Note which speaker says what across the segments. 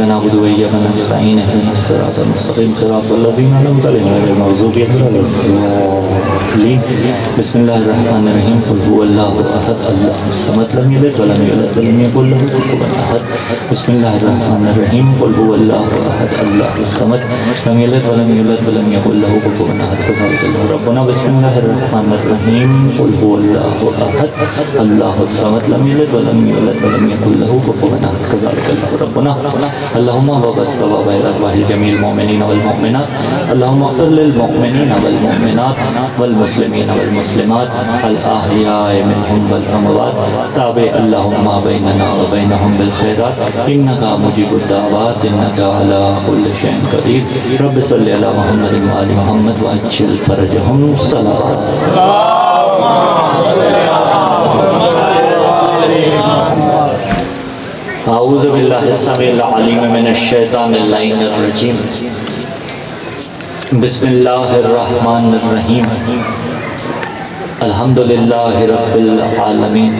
Speaker 1: نعبد وإياك نستعين اهدنا الصراط المستقيم صراط الذين أنعمت عليهم غير المغضوب عليهم ولا الضالين. بسم الله الرحمن الرحيم. قل هو الله أحد الله الصمد لم يلد ولم يولد ولم يكن له كفوا أحد. بسم الله الرحمن الرحيم. قل هو الله أحد الله الصمد لم يلد ولم يولد ولم يكن له كفوا أحد. كذلك الله ربنا. بسم الله الرحمن الرحيم. قل هو الله أحد الله الصمد لم يلد ولم يولد ولم يكن له كفوا أحد. كذلك الله ربنا. اللهم بارك الثواب إلى أرواح جميع المؤمنين والمؤمنات. اللهم اغفر للمؤمنين والمؤمنات والمسلمين والمسلمات الأحياء منهم والأموات. تابع اللهم بيننا وبينهم بالخيرات إنك مجيب الدعوات إنك على كل شيء قدير. رب صل على محمد وآل محمد وعجل فرجهم. صلوات. اعوذ باللہ السمیع العلیم من الشیطان اللعین الرجیم. بسم اللہ الرحمن الرحیم. الحمدللہ رب العالمین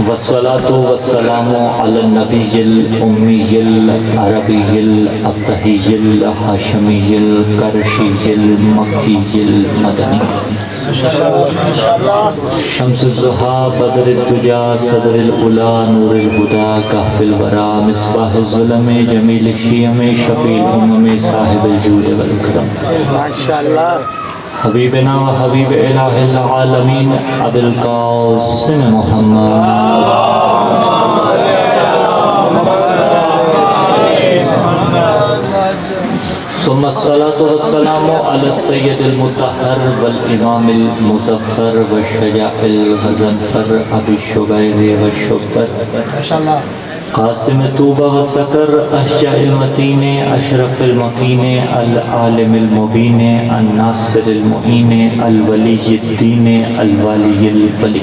Speaker 1: والصلاة والسلام علی النبی الامی العربی الابتہی الحاشمی القرشی المکی المدنی. شمس الضحیٰ بدر الدجا صدر العلا نور الہدا کہف الورا مصباح الظلم جمیل الشیم شفیع الامم صاحب الجود والکرم. حبیبنا و حبیب الہ العالمین ابی القاسم محمد. ثم الصلاة والسلام على السيد المطهر والإمام المظفر والشجاع الغزنفر أبي الشبير والشبر قاسم طوبى وسكر أشجع المتين أشرف المكين العالم المبين الناصر المعين الولي الدين الوالي الولي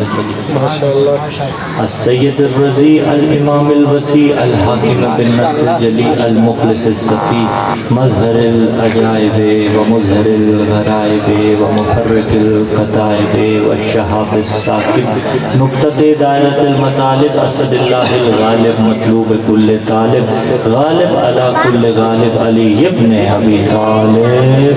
Speaker 1: السيد الرزي الإمام الوسيع الحاكم بالنصر الجلي المخلص الصفي مظهر العجائب ومظهر الغرائب ومفرق القطائب والشهاب الساكب نقطة دائرة المطالب أسد الله الغالب مطلوب كل طالب غالب على كل غالب علي ابن أبي طالب.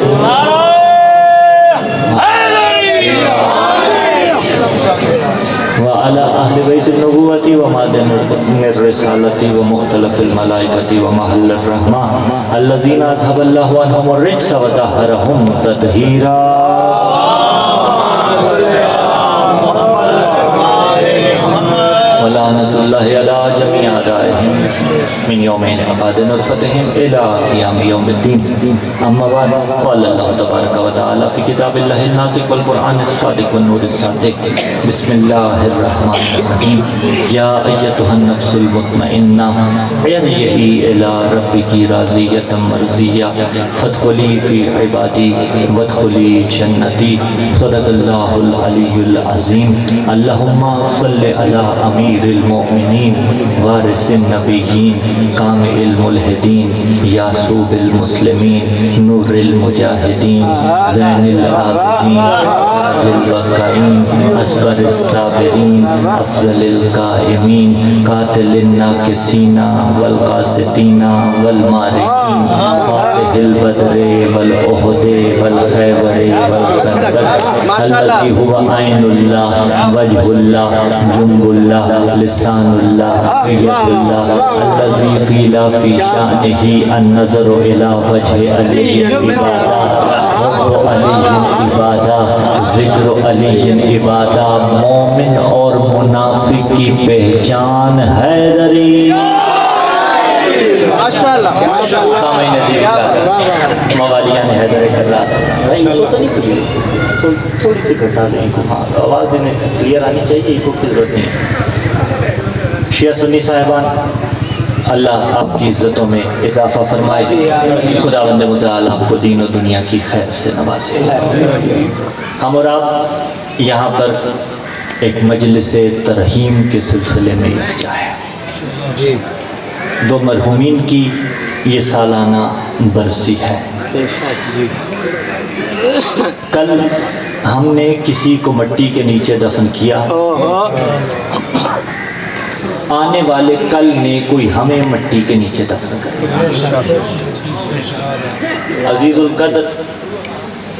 Speaker 1: وعلى أهل بيت النبوة ومعدن الرسالة ومختلف الملائكة ومحل الرحمة الذين أذهب الله عنهم الرجس وطهرهم تطهيرا. ولعنة الله على جميع أعدائهم من يوم عقاد نطفتهم إلى قيام يوم الدين. أما بعد قال الله تبارك وتعالى في كتاب الله الناطق والقرآن الصادق والنور الصادق. بسم الله الرحمن الرحيم. يا أيتها النفس المطمئنة ارجعي إلى ربك راضية مرضية فادخلي في عبادي وادخلي جنتي. صدق الله العلي العظيم. اللهم صل على أمير المؤمنين وارث النبيين قامع الملحدين ياسوب المسلمين نور المجاهدين زين العابدين تاج الوقائين أصبر الصابرين أفضل القائمين قاتل الناكسين والقاسطين والمارقين فاتح البدر والأحد والخيبر والخندق الذي هو عين الله وجه الله جنب الله لسان الله يد الله الذي قيل في شأنه النظر إلى وجه علي عبادة حب علي عبادة ذکر علی عبادہ مومن اور منافق کی پہچان حیدری. سامعین عزیز موالیان حیدر کرار تھوڑی سی گھٹا دیں کو. ہاں آواز انہیں کلیئر آنی چاہیے. یہ کو ضرورت نہیں ہے. شیعہ سنی صاحبان اللہ آپ کی عزتوں میں اضافہ فرمائے. خداوند متعال آپ کو دین و دنیا کی خیر سے نوازے. ہم اور آپ یہاں پر ایک مجلس ترحیم کے سلسلے میں یکجا ہیں. دو مرحومین کی یہ سالانہ برسی ہے. کل ہم نے کسی کو مٹی کے نیچے دفن کیا آنے والے کل میں کوئی ہمیں مٹی کے نیچے دفن کرے۔ عزیز القدر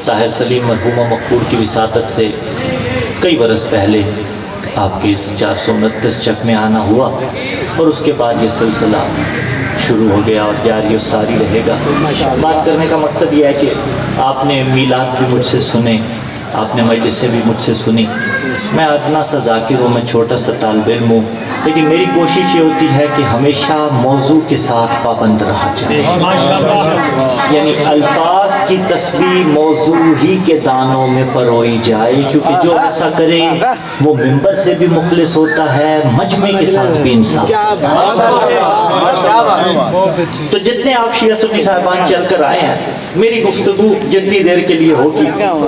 Speaker 1: طاہر سلیم مرحومہ مقبول کی وساطت سے کئی برس پہلے آپ کے اس 429 چک میں آنا ہوا، اور اس کے بعد یہ سلسلہ شروع ہو گیا اور جاری و ساری رہے گا۔ بات کرنے کا مقصد یہ ہے کہ آپ نے میلاد بھی مجھ سے سنے، آپ نے مجلسیں بھی مجھ سے سنی۔ میں ادنا سا ذاکر ہوں، میں چھوٹا سا طالب علم ہوں، لیکن میری کوشش یہ ہوتی ہے کہ ہمیشہ موضوع کے ساتھ پابند رہا جائے، یعنی الفاظ کی تسبیح موضوع ہی کے دانوں میں پروئی جائے، کیونکہ جو ایسا کرے وہ ممبر سے بھی مخلص ہوتا ہے، مجمع کے ساتھ بھی انصاف۔ تو جتنے آپ شیعہ سنی صاحبان چل کر آئے ہیں، میری گفتگو جتنی دیر کے لیے ہوگی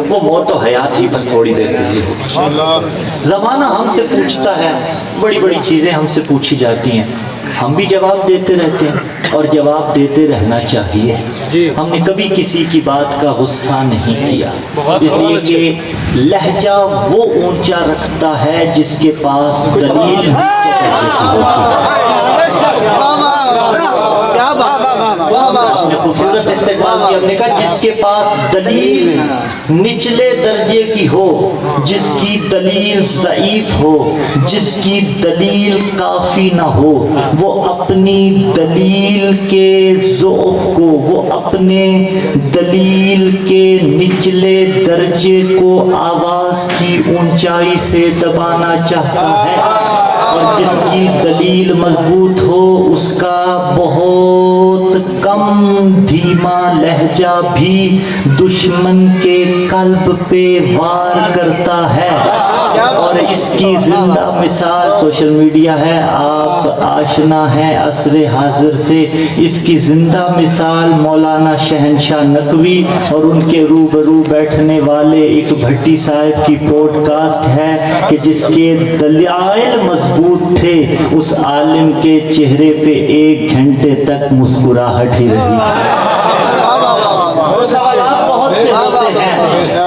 Speaker 1: وہ موت و حیات ہی پر تھوڑی دیر کے لیے ہوگی۔ زمانہ ہم سے پوچھتا ہے، بڑی بڑی چیزیں ہم سے پوچھی جاتی ہیں، ہم بھی جواب دیتے رہتے ہیں اور جواب دیتے رہنا چاہیے۔ ہم نے کبھی کسی کی بات کا غصہ نہیں کیا، اس لیے کہ لہجہ وہ اونچا رکھتا ہے جس کے پاس دلیل خوبصورت استقبال کیا، ہم نے کہا جس کے پاس دلیل نچلے درجے کی ہو، جس کی دلیل ضعیف ہو، جس کی دلیل کافی نہ ہو، وہ اپنی دلیل کے ضعف کو، وہ اپنے دلیل کے نچلے درجے کو آواز کی اونچائی سے دبانا چاہتا ہے، اور جس کی دلیل مضبوط ہو اس کا بہت کم دھیما لہجہ بھی دشمن کے قلب پہ وار کرتا ہے۔ اور اس کی زندہ مثال سوشل میڈیا ہے، آپ آشنا ہیں عصر حاضر سے، اس کی زندہ مثال مولانا شہنشاہ نقوی اور ان کے روبرو بیٹھنے والے ایک بھٹی صاحب کی پوڈ کاسٹ ہے کہ جس کے دلائل مضبوط تھے، اس عالم کے چہرے پہ 1 گھنٹے تک مسکراہٹ ہی رہی۔ وہ سوالات بہت سے ہوتے ہیں،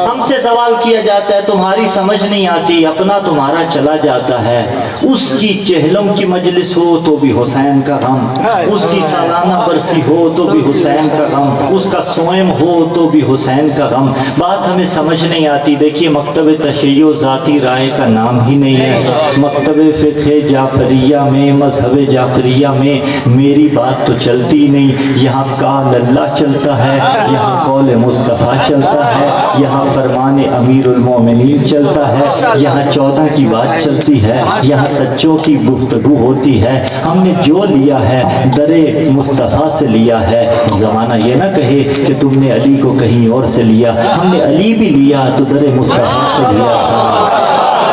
Speaker 1: ہم سے سوال کیا جاتا ہے تمہاری سمجھ نہیں آتی، اپنا تمہارا چلا جاتا ہے۔ اس کی چہلم کی مجلس ہو تو بھی حسین کا غم، اس کی سالانہ برسی ہو تو بھی حسین کا غم، اس کا سوئم ہو تو بھی حسین کا غم۔ بات ہمیں سمجھ نہیں آتی۔ دیکھیے مکتب تشیع ذاتی رائے کا نام ہی نہیں ہے، مکتب فقہ جعفریہ میں، مذہب جعفریہ میں میری بات تو چلتی نہیں، یہاں قال اللہ چلتا ہے، یہاں قول مصطفیٰ چلتا ہے، یہاں فرمان امیر المومنین چلتا ہے، یہاں 14 کی بات چلتی ہے، یہاں سچوں کی گفتگو ہوتی ہے۔ ہم نے جو لیا ہے در مصطفیٰ سے لیا ہے، زمانہ یہ نہ کہے کہ تم نے علی کو کہیں اور سے لیا، ہم نے علی بھی لیا تو در مصطفیٰ سے لیا تھا۔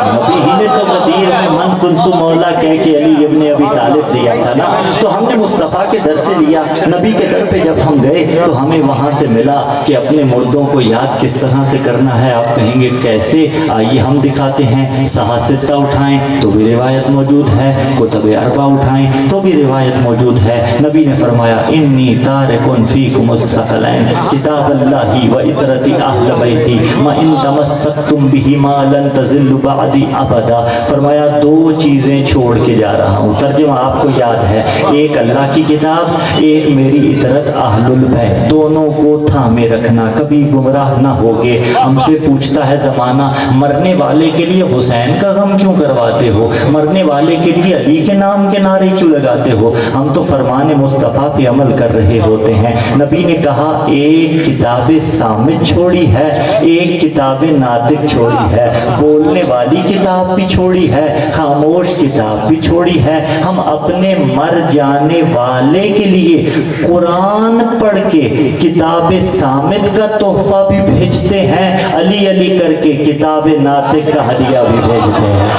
Speaker 1: نبی ہی نے تو غدیر میں من کنت مولا کہہ کے علی ابن ابی طالب دیا تھا نا، تو ہم نے مصطفیٰ کے در سے لیا۔ نبی کے در پہ جب ہم گئے تو ہمیں وہاں سے ملا کہ اپنے مردوں کو یاد کس طرح سے کرنا ہے۔ آپ کہیں گے کیسے؟ آئیے ہم دکھاتے ہیں۔ صحاستہ اٹھائیں تو بھی روایت موجود ہے، کتب اربع اٹھائیں تو بھی روایت موجود ہے۔ نبی نے فرمایا انی تارکن فیکم الثقلین کتاب اللہ و اطرتی اہل بیتی ما ان تمسکتم بہما لن تضلوا بعدی ابدا۔ فرمایا 2 چیزیں چھوڑ کے جا رہا ہوں، ترجمہ آپ کو یاد ہے، ایک اللہ کی کتاب، ایک میری اطرت اہل البیت، دونوں کو تھامے رکھنا، کبھی گمراہ نہ ہوگے۔ ہم سے پوچھتا ہے زمانہ مرنے والے کے لیے حسین کا غم کیوں کرواتے ہو، مرنے والے کے لیے علی کے نام کے نعرے کیوں لگاتے ہو؟ ہم تو فرمان مصطفیٰ پہ عمل کر رہے ہوتے ہیں۔ نبی نے کہا ایک کتاب صامت چھوڑی ہے، ایک کتاب ناطق چھوڑی ہے، بولنے والی کتاب بھی چھوڑی ہے، خاموش کتاب بھی چھوڑی ہے۔ ہم اپنے مر جانے والے کے لیے قرآن پڑھ کے کتاب صامت کا تحفہ بھی بھیجتے ہیں، علی علی کر کے کتاب ناطق کا ہدیہ بھی بھیجتے ہیں۔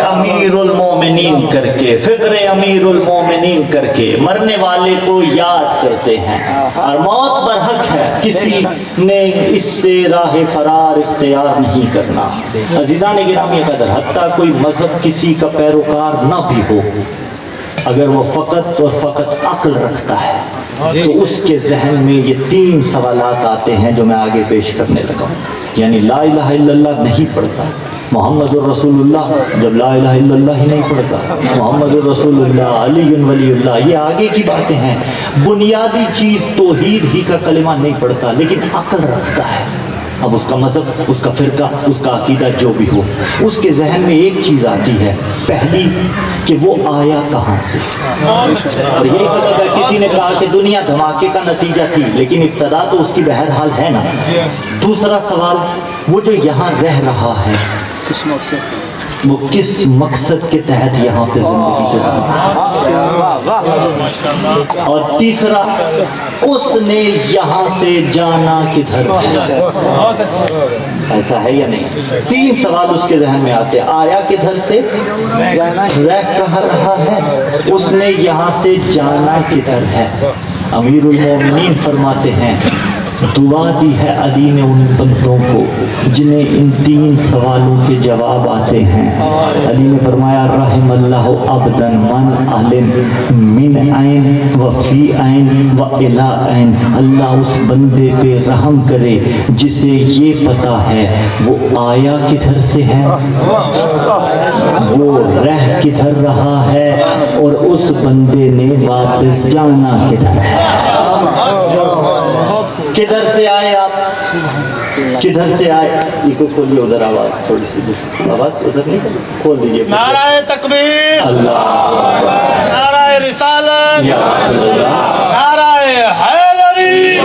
Speaker 1: امیر المومنین کر کے، فکر امیر المومنین کر کے مرنے والے کو یاد کرتے ہیں، اور موت برحق ہے، کسی نے اس سے راہ فرار اختیار نہیں کرنا۔ عزیزان گرامی قدر، حتیٰ کوئی مذہب کسی کا پیروکار نہ بھی ہو، اگر وہ فقط اور فقط عقل رکھتا ہے تو اس کے ذہن میں یہ 3 سوالات آتے ہیں جو میں آگے پیش کرنے لگا ہوں۔ یعنی لا الہ الا اللہ نہیں پڑھتا، محمد الرسول اللہ جب لا الہ الا اللہ ہی نہیں پڑھتا، محمد الرسول اللہ، علی ولی اللہ، یہ آگے کی باتیں ہیں. بنیادی چیز توحید ہی کا کلمہ نہیں پڑھتا لیکن عقل رکھتا ہے. اب اس کا مذہب، اس کا فرقہ، اس کا عقیدہ جو بھی ہو، اس کے ذہن میں ایک چیز آتی ہے پہلی کہ وہ آیا کہاں سے. اور یہی سبب ہے کسی نے کہا کہ دنیا دھماکے کا نتیجہ تھی لیکن ابتدا تو اس کی بہرحال ہے نا. دوسرا سوال، وہ جو یہاں رہ رہا ہے وہ کس مقصد کے تحت یہاں پہ زندگی گزار رہا ہے. اور تیسرا، اس نے یہاں سے جانا کدھر ہے. ایسا ہے یا نہیں؟ 3 سوال اس کے ذہن میں آتے ہیں. آیا کدھر سے، رہ کہاں رہا ہے، اس نے یہاں سے جانا کدھر ہے. امیر المومنین فرماتے ہیں دعا دی ہے علی نے ان بندوں کو جنہیں ان 3 سوالوں کے جواب آتے ہیں. علی نے فرمایا رحم اللہ عبدا من علم من عین و فی عین و الی عین. اللہ اس بندے پہ رحم کرے جسے یہ پتا ہے وہ آیا کدھر سے ہے، وہ رہ کدھر رہا ہے، اور اس بندے نے واپس جانا کدھر ہے. کدھر سے آئے آپ، کدھر سے آئے. یہ کو کھولیے ادھر، آواز تھوڑی سی آواز ادھر نہیں کھول دیجیے.
Speaker 2: نعرہ تکبیر،
Speaker 1: اللہ،
Speaker 2: نعرہ رسالت، نعرہ حیدری،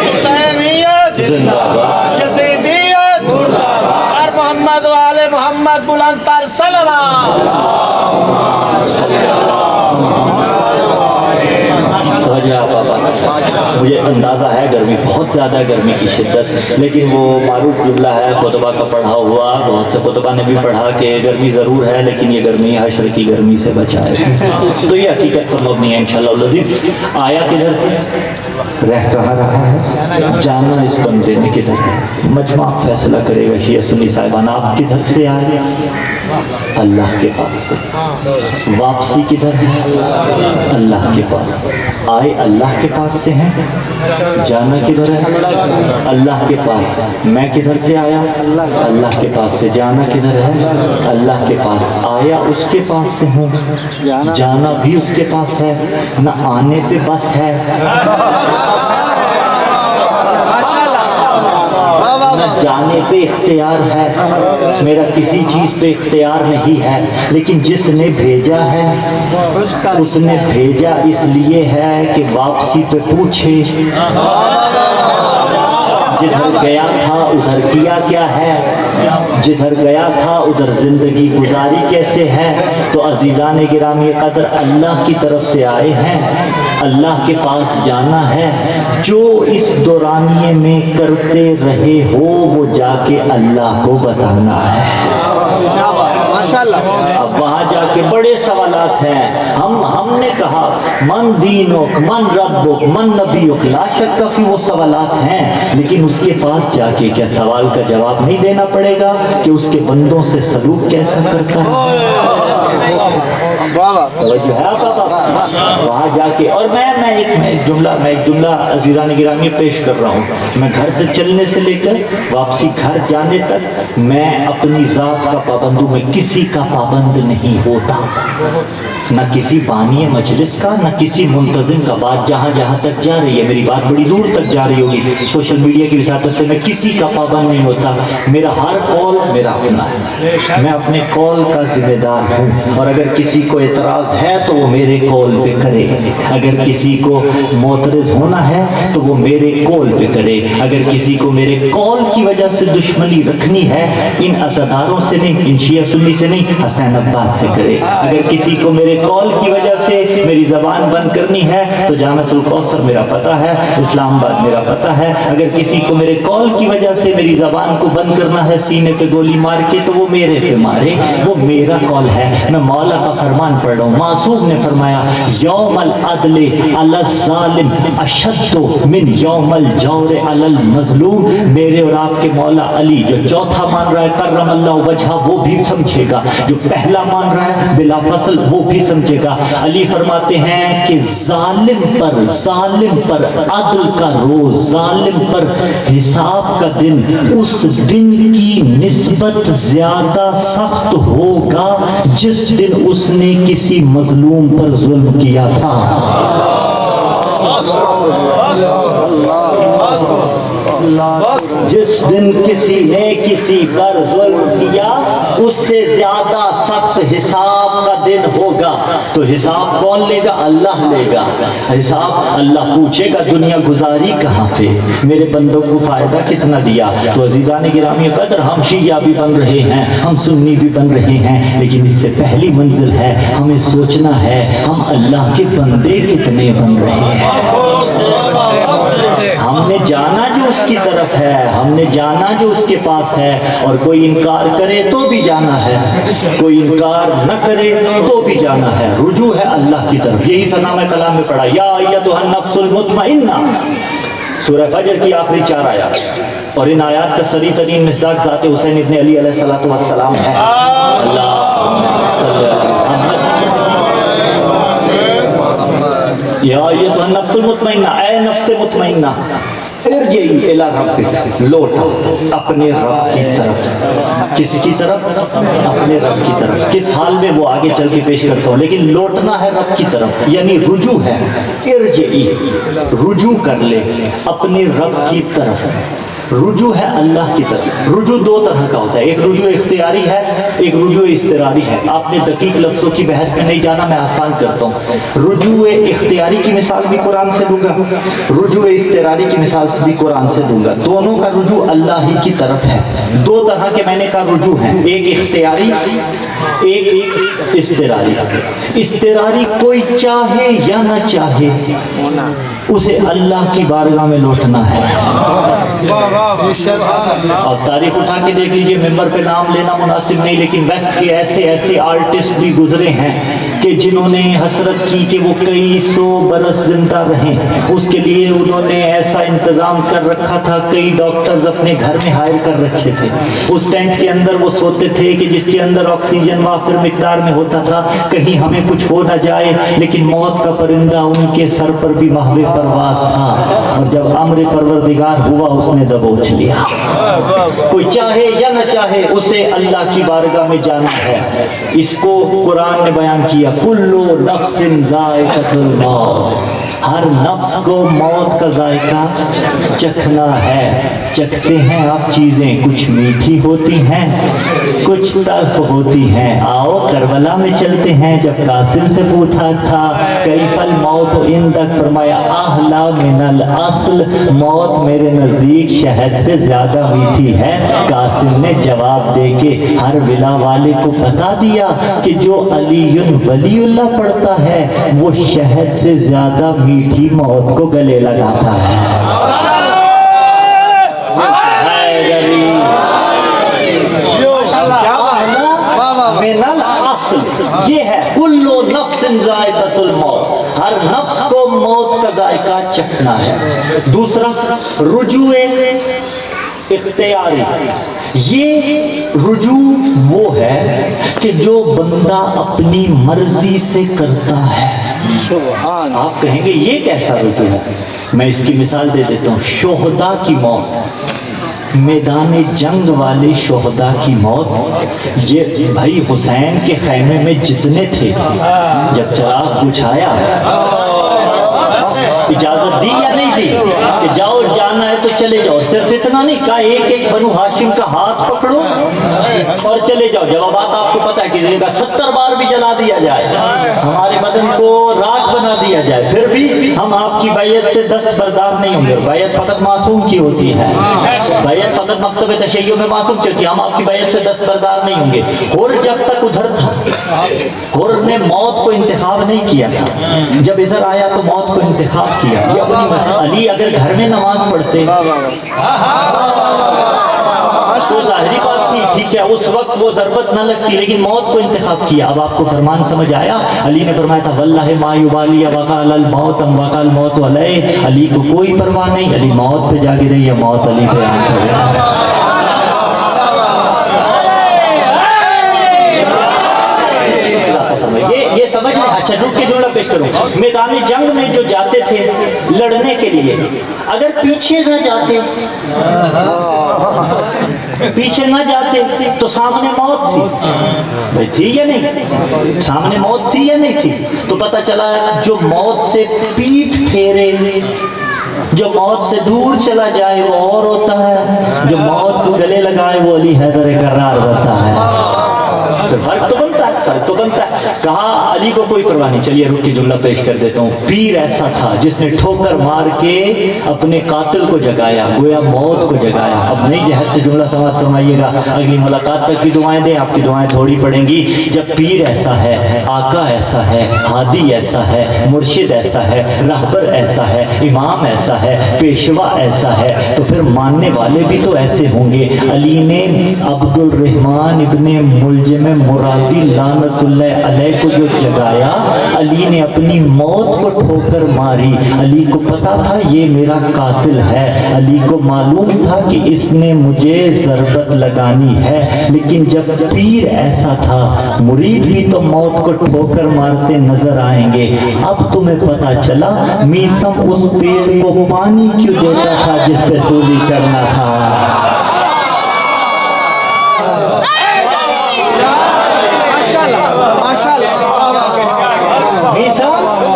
Speaker 2: حسینیت
Speaker 1: زندہ باد،
Speaker 2: یزیدیت، اور محمد و آل محمد بلند تر صلوات.
Speaker 1: مجھے اندازہ ہے گرمی بہت زیادہ ہے، گرمی کی شدت، لیکن وہ معروف جملہ ہے خطبہ کا پڑھا ہوا، بہت سے خطبہ نے بھی پڑھا کہ گرمی ضرور ہے لیکن یہ گرمی حشر کی گرمی سے بچائے. تو یہ حقیقت پر مبنی ہے انشاءاللہ العزیز. آیا کدھر سے، رہ کہاں رہا ہے، جانا اس بندے نے کدھر ہے. مجمع فیصلہ کرے گا شیعہ سنی صاحبان. آپ کدھر سے آئے، اللہ کے پاس سے. واپسی کدھر ہے، اللہ کے پاس. آئے اللہ کے پاس سے ہیں، جانا کدھر ہے، اللہ کے پاس. میں کدھر سے آیا، اللہ کے پاس سے. جانا کدھر ہے، اللہ کے پاس. آیا اس کے پاس سے ہوں، جانا بھی اس کے پاس ہے. نہ آنے پہ بس ہے، نہ جانے پہ اختیار ہے. میرا کسی چیز پہ اختیار نہیں ہے، لیکن جس نے بھیجا ہے اس نے بھیجا اس لیے ہے کہ واپسی پہ پوچھے جدھر گیا تھا ادھر کیا کیا ہے، جدھر گیا تھا ادھر زندگی گزاری کیسے ہے. تو عزیزان گرامی قدر اللہ کی طرف سے آئے ہیں، اللہ کے پاس جانا ہے. جو اس دورانیے میں کرتے رہے ہو وہ جا کے اللہ کو بتانا ہے. اب وہاں جا کے بڑے سوالات ہیں. ہم نے کہا من دینک، من ربک، من نبیک، لا شک فی، وہ سوالات ہیں، لیکن اس کے پاس جا کے کیا سوال کا جواب نہیں دینا پڑے گا کہ اس کے بندوں سے سلوک کیسا کرتا ہے. توجہ ہے وہاں جا کے. اور میں ایک جملہ عزیزان گرامی پیش کر رہا ہوں. میں گھر سے چلنے سے لے کر واپسی گھر جانے تک میں اپنی ذات کا پابند ہوں. میں کسی کا پابند نہیں ہوتا، نہ کسی بانی مجلس کا، نہ کسی منتظم کا. بات جہاں جہاں تک جا رہی ہے، میری بات بڑی دور تک جا رہی ہوگی سوشل میڈیا کی وساطت سے، میں کسی کا پابند نہیں ہوتا. میرا ہر کال میرا اپنا ہے، میں اپنے کال کا ذمہ دار ہوں. اور اگر کسی کو اعتراض ہے تو وہ میرے کال پہ کرے، اگر کسی کو معترض ہونا ہے تو وہ میرے کال پہ کرے. اگر کسی کو میرے کال کی وجہ سے دشمنی رکھنی ہے، ان عزاداروں سے نہیں، ان شیعہ سنی سے نہیں، حسین عباس سے کرے. اگر کسی کو میرے کال کی وجہ سے میری زبان بند کرنی ہے تو جامعۃ الکوثر میرا پتہ ہے، اسلام آباد میرا پتہ ہے. اگر کسی کو میرے کال کی وجہ سے میری زبان کو بند کرنا ہے سینے پہ گولی مار کے تو وہ میرے پہ مارے، وہ میرا کال ہے. میں مولا کا فرمان پڑھ رہا ہوں. معصوم نے فرمایا یوم یوم العدل علی الظالم اشد من یوم الجور علی المظلوم. میرے اور آپ کے مولا علی جو چوتھا مان رہا ہے کرم اللہ وجہہ وہ بھی سمجھے گا, جو پہلا مان رہا ہے بلا فصل وہ بھی سمجھے گا. علی فرماتے ہیں کہ ظالم پر عدل کا روز, ظالم پر حساب کا دن, اس دن کی نسبت زیادہ سخت ہوگا جس دن اس نے کسی مظلوم پر ظلم کیا تھا. جس دن کسی نے کسی پر ظلم کیا اس سے زیادہ سخت حساب کا دن ہوگا. تو حساب کون لے گا؟ اللہ لے گا. حساب اللہ پوچھے گا دنیا گزاری کہاں پہ, میرے بندوں کو فائدہ کتنا دیا. تو عزیزان گرامی قدر, ہم شیعہ بھی بن رہے ہیں, ہم سنی بھی بن رہے ہیں, لیکن اس سے پہلی منزل ہے ہمیں سوچنا ہے ہم اللہ کے بندے کتنے بن رہے ہیں. ہم نے جانا جو اس کی طرف ہے, ہم نے جانا جو اس کے پاس ہے, اور کوئی انکار کرے تو بھی جانا ہے, کوئی انکار نہ کرے تو بھی جانا ہے. رجوع ہے اللہ کی طرف. یہی سنا میں کلام میں پڑھا, یا ایتھا النفس المطمئنہ, سورہ فجر کی آخری 4 آیات, اور ان آیات کا سری ترین مصداق ذات حسین ابن علی علیہ السلام ہے. اللہ یا ایتھا النفس المطمئنہ, اے نفس مطمئنہ, ارجعی الی ربک, لوٹا اپنے رب کی طرف. کس کی طرف؟ اپنے رب کی طرف. کس حال میں وہ آگے چل کے پیش کرتا ہوں, لیکن لوٹنا ہے رب کی طرف, یعنی رجوع ہے. ارجعی, رجوع کر لے اپنے رب کی طرف. رجوع ہے اللہ کی طرف. رجوع 2 طرح کا ہوتا ہے, ایک رجوع اختیاری ہے, ایک رجوع اضطراری ہے. آپ نے دقیق لفظوں کی بحث میں نہیں جانا, میں آسان کرتا ہوں. رجوع اختیاری کی مثال بھی قرآن سے دوں گا, رجوع اضطراری کی مثال بھی قرآن سے دوں گا. دونوں کا رجوع اللہ ہی کی طرف ہے. 2 طرح کے میں نے کہا رجوع ہیں, ایک اختیاری, ایک اضطراری. اضطراری کوئی چاہے یا نہ چاہے اسے اللہ کی بارگاہ میں لوٹنا ہے. اور تاریخ اٹھا کے دیکھ لیجئے, ممبر پہ نام لینا مناسب نہیں, لیکن ویسٹ کے ایسے آرٹسٹ بھی گزرے ہیں کہ جنہوں نے حسرت کی کہ وہ کئی 100 برس زندہ رہیں. اس کے لیے انہوں نے ایسا انتظام کر رکھا تھا, کئی ڈاکٹرز اپنے گھر میں ہائر کر رکھے تھے. اس ٹینٹ کے اندر وہ سوتے تھے کہ جس کے اندر آکسیجن وافر مقدار میں ہوتا تھا, کہیں ہمیں کچھ ہو نہ جائے. لیکن موت کا پرندہ ان کے سر پر بھی محو پرواز تھا, اور جب امر پروردگار ہوا اس نے دبوچ لیا. کوئی چاہے یا نہ چاہے اسے اللہ کی بارگاہ میں جانا ہے. اس کو قرآن نے بیان کیا, کلو نفس ذائقۃ الموت, ہر نفس کو موت کا ذائقہ چکھنا ہے. چکھتے ہیں آپ چیزیں, کچھ میٹھی ہوتی ہیں, کچھ تلخ ہوتی ہیں. آؤ کربلا میں چلتے ہیں. جب قاسم سے پوچھا تھا کیف الموت عندک, فرمایا احلی من الاصل, موت میرے نزدیک شہد سے زیادہ میٹھی ہے. قاسم نے جواب دے کے ہر ولا والے کو بتا دیا کہ جو علی ولی اللہ پڑھتا ہے وہ شہد سے زیادہ میٹھی موت کو گلے لگاتا ہے. یہ ہے کلو نفس ذائقۃ الموت, ہر نفس کو موت کا ذائقہ چکھنا ہے. دوسرا رجوع اختیاری, یہ رجوع وہ ہے کہ جو بندہ اپنی مرضی سے کرتا ہے. آپ کہیں گے یہ کیسا رجوع ہے؟ میں اس کی مثال دے دیتا ہوں. شہداء کی موت, میدان جنگ والے شہداء کی موت. یہ بھائی حسین کے خیمے میں جتنے تھے, جب چراغ بجھایا اجازت دی یا نہیں دی کہ جاؤ جانا ہے تو چلے جاؤ. صرف اتنا نہیں کہا ایک ایک بنو ہاشم کا ہاتھ پکڑو اور چلے جاؤ. جوابات آپ کو پتہ ہے کسی کا 70 بار بھی جلا دیا جائے, ہمارے بدن کو راکھ بنا دیا جائے, پھر بھی ہم آپ کی بیعت سے دستبردار نہیں ہوں گے. بیعت فقط معصوم کی ہوتی ہے, بیعت فقط مکتب تشیع میں معصوم کی ہوتی ہے. ہم آپ کی بیعت سے دستبردار نہیں ہوں گے. حر جب تک ادھر تھا, حر نے موت کو انتخاب نہیں کیا تھا, جب ادھر آیا تو موت کو انتخاب کیا. علی اگر گھر میں نماز پڑھتے تو ظاہری بات تھی ٹھیک ہے اس وقت وہ ضربت نہ لگتی لیکن موت کو انتخاب کیا. اب آپ کو فرمان سمجھ آیا؟ علی نے فرمایا تھا واللہ ما یبالی وقال الموت ام وقال الموت علیہ. علی کو کوئی پرواہ نہیں, علی موت پہ جا گرے یا موت علی پہ آن کرے. یہ سمجھ لیں. اچھا جھوٹ کی جملہ پیش کروں. میدان جنگ میں جو جاتے تھے لڑنے کے لیے, اگر پیچھے نہ جاتے تو سامنے موت تھی. بھائی تھی یا نہیں؟ سامنے موت تھی یا نہیں تھی؟ تو پتہ چلا جو موت سے پیٹھ پھیرے, جو موت سے دور چلا جائے وہ اور ہوتا ہے, جو موت کو گلے لگائے وہ علی حیدر کرار ہوتا ہے. فرق تو بنتا ہے. کہا علی کو کوئی پرواہ نہیں. چلیے رک کے جملہ پیش کر دیتا ہوں. پیر ایسا تھا جس نے ٹھوکر مار کے اپنے قاتل کو جگایا, گویا موت کو جگایا. اب نئی جہت سے جملہ سماعت فرمائیے گا, اگلی ملاقات تک کی دعائیں دیں, آپ کی دعائیں تھوڑی پڑیں گی. جب پیر ایسا ہے, آقا ایسا ہے, ہادی ایسا ہے, مرشد ایسا ہے, رہبر ایسا ہے, امام ایسا ہے, پیشوا ایسا ہے, تو پھر ماننے والے بھی تو ایسے ہوں گے. علی نے عبد الرحمن ابن ملجم مرادی لعنت اللہ علیہ کو جو جگایا, علی نے اپنی موت کو ٹھوکر ماری. علی کو پتا تھا یہ میرا قاتل ہے, علی کو معلوم تھا کہ اس نے مجھے ضربت لگانی ہے. لیکن جب پیر ایسا تھا, مرید بھی تو موت کو ٹھوکر مارتے نظر آئیں گے. اب تمہیں پتا چلا میسم اس پیڑ کو پانی کیوں دیتا تھا جس پہ سولی چڑھنا تھا.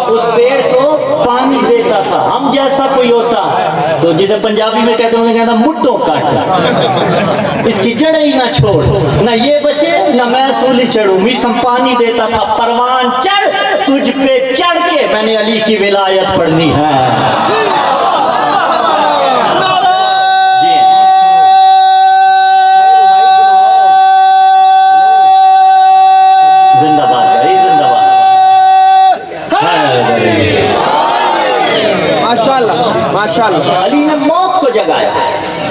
Speaker 1: اس پیڑ کو پانی دیتا تھا. ہم جیسا کوئی ہوتا تو جسے پنجابی میں کہتے ہیں کہنا مڈوں کاٹ, اس کی جڑیں ہی نہ چھوڑ, نہ یہ بچے نہ میں سولی چڑھوں. میسم پانی دیتا تھا, پروان چڑھ, تجھ پہ چڑھ کے میں نے علی کی ولایت پڑھنی ہے. علی نے موت کو جگایا.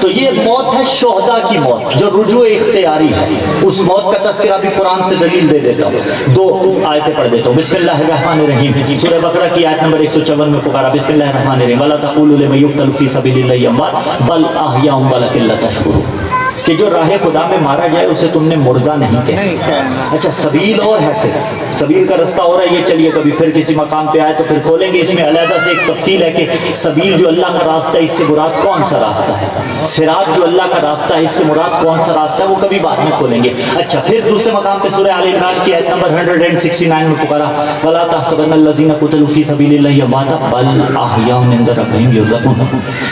Speaker 1: تو یہ موت ہے شہداء کی موت جو رجوع اختیاری ہے. اس موت کا تذکرہ بھی قرآن سے دلیل دے دیتا ہوں. 2 آیتیں پڑھ دیتا ہوں. بسم اللہ الرحمن الرحیم, سورہ بقرہ کی آیت نمبر 154 میں پکارا. بسم اللہ الرحمن الرحیم. وَلَا تَقُولُوا لِمَن يُقْتَلُ فِي سَبِيلِ اللَّهِ أَمْوَاتٌ بَلْ أَحْيَاءٌ وَلَكِن لَا تَشْعُرُونَ. کہ جو راہ خدا میں مارا جائے اسے تم نے مردہ نہیں کہا. اچھا سبیل اور ہے, پھر سبیل کا رستہ اور ہے. یہ چلیے کبھی پھر کسی مقام پہ آئے تو پھر کھولیں گے. اس میں علیحدہ سے ایک تفصیل ہے کہ سبیل جو اللہ کا راستہ ہے اس سے مراد کون سا راستہ ہے, صراط جو اللہ کا راستہ ہے اس سے مراد کون سا راستہ ہے, وہ کبھی بعد میں کھولیں گے. اچھا پھر دوسرے مقام پہ سورہ آل عمران کی آیت نمبر 169 میں پکارا. وَلَا تَحْسَبَنَّ الَّذِينَ قُتِلُوا فِي سَبِيلِ اللَّهِ أَمْوَاتًا بَلْ أَحْيَاءٌ عِندَ رَبِّهِمْ يُرْزَقُونَ.